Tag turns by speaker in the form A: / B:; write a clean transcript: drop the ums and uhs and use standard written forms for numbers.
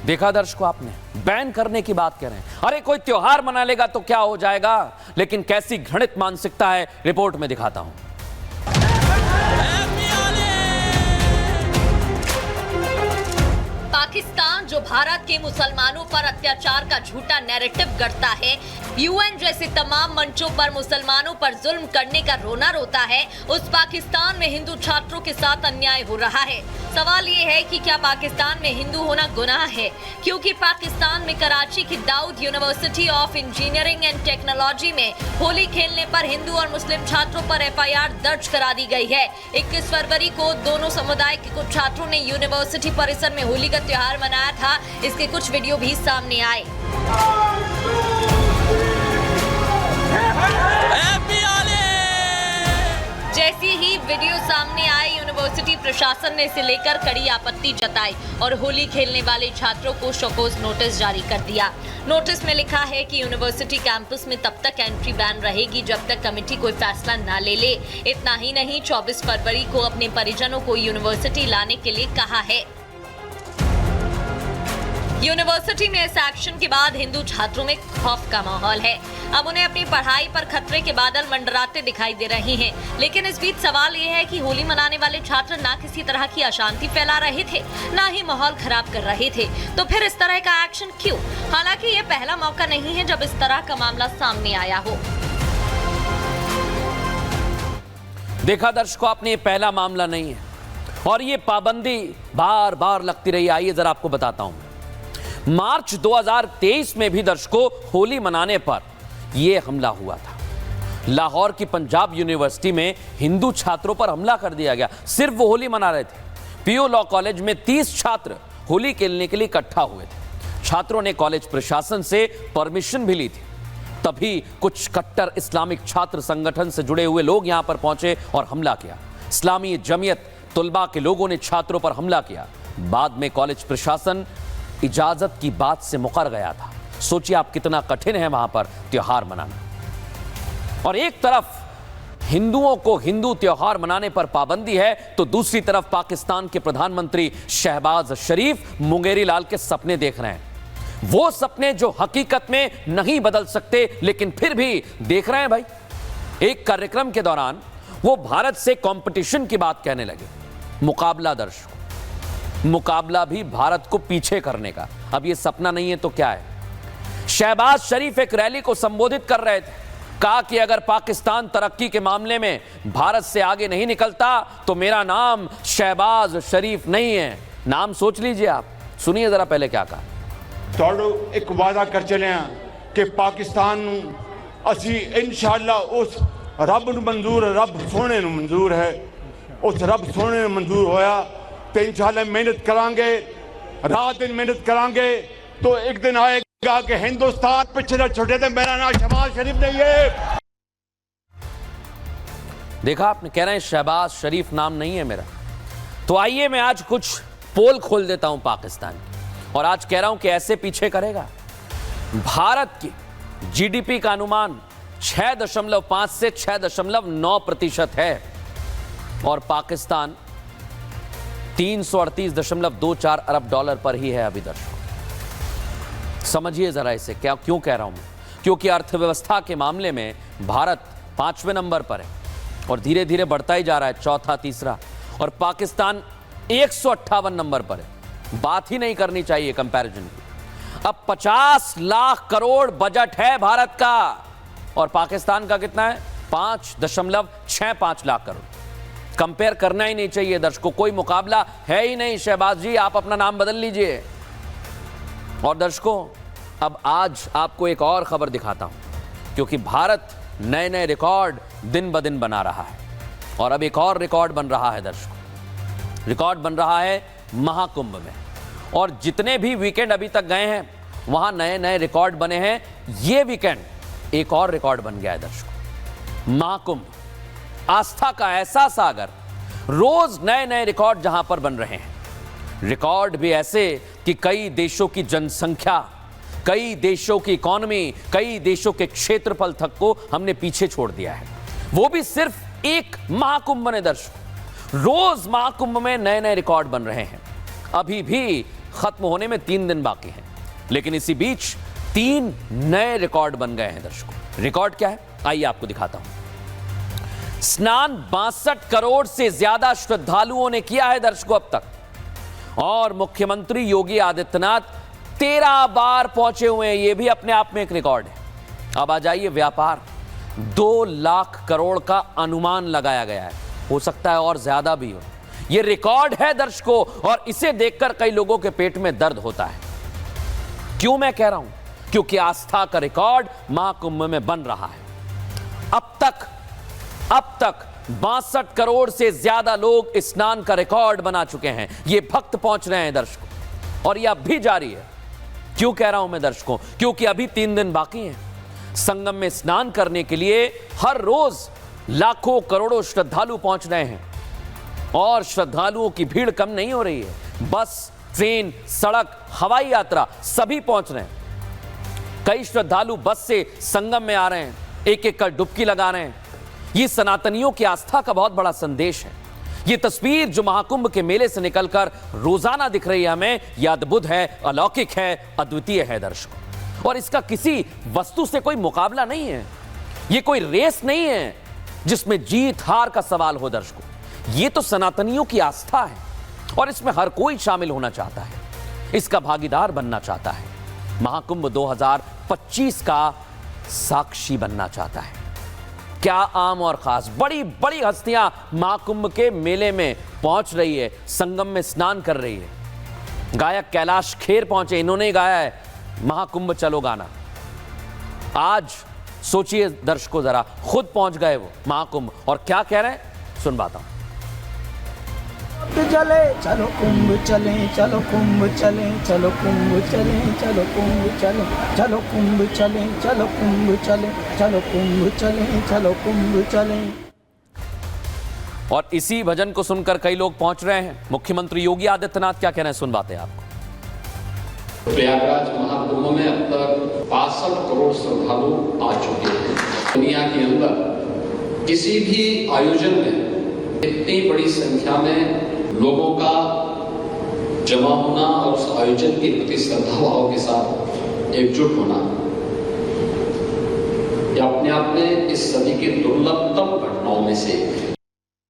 A: देखा दर्शकों, आपने बैन करने की बात कह रहे हैं। अरे कोई त्योहार मना लेगा तो क्या हो जाएगा, लेकिन कैसी घृणित मानसिकता है रिपोर्ट में दिखाता हूं।
B: पाकिस्तान जो भारत के मुसलमानों पर अत्याचार का झूठा नैरेटिव गढ़ता है, यूएन जैसे तमाम मंचों पर मुसलमानों पर जुल्म करने का रोना रोता है, उस पाकिस्तान में हिंदू छात्रों के साथ अन्याय हो रहा है। सवाल ये है कि क्या पाकिस्तान में हिंदू होना गुनाह है? क्योंकि पाकिस्तान में कराची की Dawood university of engineering and technology में होली खेलने पर हिंदू और मुस्लिम छात्रों पर एफआईआर दर्ज करा दी गई है। 21 फरवरी को दोनों समुदाय के कुछ छात्रों ने यूनिवर्सिटी परिसर में होली का त्योहार मनाया था। इसके कुछ वीडियो भी सामने आए। जैसी ही वीडियो सामने आई, यूनिवर्सिटी प्रशासन ने इसे लेकर कड़ी आपत्ति जताई और होली खेलने वाले छात्रों को शोकॉज नोटिस जारी कर दिया। नोटिस में लिखा है कि यूनिवर्सिटी कैंपस में तब तक एंट्री बैन रहेगी जब तक कमेटी कोई फैसला न ले ले। इतना ही नहीं, 24 फरवरी को अपने परिजनों को यूनिवर्सिटी लाने के लिए कहा है। यूनिवर्सिटी में इस एक्शन के बाद हिंदू छात्रों में खौफ का माहौल है। अब उन्हें अपनी पढ़ाई पर खतरे के बादल मंडराते दिखाई दे रहे हैं। लेकिन इस बीच सवाल ये है कि होली मनाने वाले छात्र ना किसी तरह की अशांति फैला रहे थे, ना ही माहौल खराब कर रहे थे, तो फिर इस तरह का एक्शन क्यों? हालांकि ये पहला मौका नहीं है जब इस तरह का मामला सामने आया हो।
A: देखा दर्शकों, आपने, ये पहला मामला नहीं है और ये पाबंदी बार बार लगती रही। आइए जरा आपको बताता हूं। मार्च 2023 में भी दर्शकों होली मनाने पर यह हमला हुआ था। लाहौर की पंजाब यूनिवर्सिटी में हिंदू छात्रों पर हमला कर दिया गया। सिर्फ वो होली मना रहे थे। पीओ लॉ कॉलेज में 30 छात्र होली खेलने के लिए इकट्ठा हुए थे। छात्रों ने कॉलेज प्रशासन से परमिशन भी ली थी। तभी कुछ कट्टर इस्लामिक छात्र संगठन से जुड़े हुए लोग यहां पर पहुंचे और हमला किया। इस्लामी जमीयत तुलबा के लोगों ने छात्रों पर हमला किया। बाद में कॉलेज प्रशासन इजाजत की बात से मुकर गया था। सोचिए आप, कितना कठिन है वहां पर त्योहार मनाना। और एक तरफ हिंदुओं को हिंदू त्योहार मनाने पर पाबंदी है, तो दूसरी तरफ पाकिस्तान के प्रधानमंत्री शहबाज शरीफ मुंगेरी लाल के सपने देख रहे हैं। वो सपने जो हकीकत में नहीं बदल सकते, लेकिन फिर भी देख रहे हैं भाई। एक कार्यक्रम के दौरान वो भारत से कंपटीशन की बात कहने लगे। मुकाबला दर्शकों, मुकाबला भी भारत को पीछे करने का। अब ये सपना नहीं है तो क्या है? शहबाज शरीफ एक रैली को संबोधित कर रहे थे। कहा कि अगर पाकिस्तान तरक्की के मामले में भारत से आगे नहीं निकलता तो मेरा नाम शहबाज शरीफ नहीं है। नाम सोच लीजिए आप। सुनिए जरा पहले क्या कहा।
C: तो एक वादा कर चले कि पाकिस्तान असी इंशाअल्लाह उस रब नूं मंजूर, रब सोने नूं मंजूर है। उस रब सोने नूं मंजूर होया तो इंशाअल्लाह मेहनत करांगे, रात दिन मेहनत करांगे, तो एक दिन आएगा कि हिंदुस्तान पिछले न छोटे थे। मेरा नाम शहबाज शरीफ नहीं है।
A: देखा आपने, कह रहे हैं शहबाज शरीफ नाम नहीं है मेरा। तो आइए मैं आज कुछ पोल खोल देता हूं पाकिस्तान की, और आज कह रहा हूं कि ऐसे पीछे करेगा। भारत की जीडीपी का अनुमान 6.5 से 6.9% है और पाकिस्तान 338.24 अरब डॉलर पर ही है अभी दर्शकों। समझिए जरा इसे, क्या क्यों कह रहा हूं मैं? क्योंकि अर्थव्यवस्था के मामले में भारत 5वें नंबर पर है और धीरे धीरे बढ़ता ही जा रहा है, चौथा, तीसरा, और पाकिस्तान 158 नंबर पर है। बात ही नहीं करनी चाहिए कंपैरिजन की। अब 50 लाख करोड़ बजट है भारत का और पाकिस्तान का कितना है? 5.65 लाख करोड़। कंपेयर करना ही नहीं चाहिए दर्शकों, कोई मुकाबला है ही नहीं। शहबाज जी, आप अपना नाम बदल लीजिए। और दर्शकों, अब आज आपको एक और खबर दिखाता हूं, क्योंकि भारत नए नए रिकॉर्ड दिन ब दिन बना रहा है और अब एक और रिकॉर्ड बन रहा है दर्शकों। रिकॉर्ड बन रहा है महाकुंभ में, और जितने भी वीकेंड अभी तक गए हैं वहां नए नए रिकॉर्ड बने हैं। ये वीकेंड एक और रिकॉर्ड बन गया है दर्शकों। महाकुंभ, आस्था का ऐसा सागर, रोज नए नए रिकॉर्ड जहां पर बन रहे हैं। रिकॉर्ड भी ऐसे कि कई देशों की जनसंख्या, कई देशों की इकोनॉमी, कई देशों के क्षेत्रफल तक को हमने पीछे छोड़ दिया है। वो भी सिर्फ एक महाकुंभ में दर्शकों। रोज महाकुंभ में नए नए रिकॉर्ड बन रहे हैं। अभी भी खत्म होने में 3 दिन बाकी हैं, लेकिन इसी बीच 3 नए रिकॉर्ड बन गए हैं दर्शकों। रिकॉर्ड क्या है, आइए आपको दिखाता हूं। स्नान 62 करोड़ से ज्यादा श्रद्धालुओं ने किया है दर्शकों अब तक, और मुख्यमंत्री योगी आदित्यनाथ 13 बार पहुंचे हुए हैं, यह भी अपने आप में एक रिकॉर्ड है। अब आ जाइए व्यापार, 2 लाख करोड़ का अनुमान लगाया गया है, हो सकता है और ज्यादा भी हो। यह रिकॉर्ड है दर्शकों, और इसे देखकर कई लोगों के पेट में दर्द होता है। क्यों मैं कह रहा हूं? क्योंकि आस्था का रिकॉर्ड महाकुंभ में बन रहा है। अब तक 62 करोड़ से ज्यादा लोग स्नान का रिकॉर्ड बना चुके हैं। ये भक्त पहुंच रहे हैं दर्शकों, और ये अब भी जारी है। क्यों कह रहा हूं मैं दर्शकों? क्योंकि अभी 3 दिन बाकी हैं। संगम में स्नान करने के लिए हर रोज लाखों करोड़ों श्रद्धालु पहुंच रहे हैं, और श्रद्धालुओं की भीड़ कम नहीं हो रही है। बस, ट्रेन, सड़क, हवाई यात्रा सभी पहुंच रहे हैं। कई श्रद्धालु बस से संगम में आ रहे हैं, एक एक कर डुबकी लगा रहे हैं। ये सनातनियों की आस्था का बहुत बड़ा संदेश है। ये तस्वीर जो महाकुंभ के मेले से निकलकर रोजाना दिख रही है हमें, यह अद्भुत है, अलौकिक है, अद्वितीय है दर्शकों। और इसका किसी वस्तु से कोई मुकाबला नहीं है। ये कोई रेस नहीं है जिसमें जीत हार का सवाल हो दर्शकों। ये तो सनातनियों की आस्था है, और इसमें हर कोई शामिल होना चाहता है, इसका भागीदार बनना चाहता है, महाकुंभ 2025 का साक्षी बनना चाहता है। क्या आम और खास बड़ी बड़ी हस्तियां महाकुंभ के मेले में पहुंच रही है, संगम में स्नान कर रही है। गायक कैलाश खेर पहुंचे, इन्होंने गाया है महाकुंभ चलो गाना। आज सोचिए दर्शकों, जरा खुद पहुंच गए वो महाकुंभ, और क्या कह रहे हैं सुनवाता हूं।
D: चले चलो कुंभ चले, चलो कुंभ चले, चलो कुंभ चले, चलो कुंभ चले, चलो कुंभ चले, चलो कुंभ चले, चलो कुंभ चले, चलो कुंभ चले।
A: और इसी भजन को सुनकर कई लोग पहुंच रहे हैं। मुख्यमंत्री योगी आदित्यनाथ क्या कह रहे हैं, सुनवाते हैं आपको।
E: प्रयागराज महाकुंभ में अब तक 62 करोड़ श्रद्धालु आ चुके हैं। दुनिया के अंदर किसी भी आयोजन में इतनी बड़ी संख्या में लोगों का जमा होना और उस आयोजन के प्रति श्रद्धा भाव के साथ एकजुट होना, यह अपने आप में इस सदी की दुर्लभतम घटनाओं में से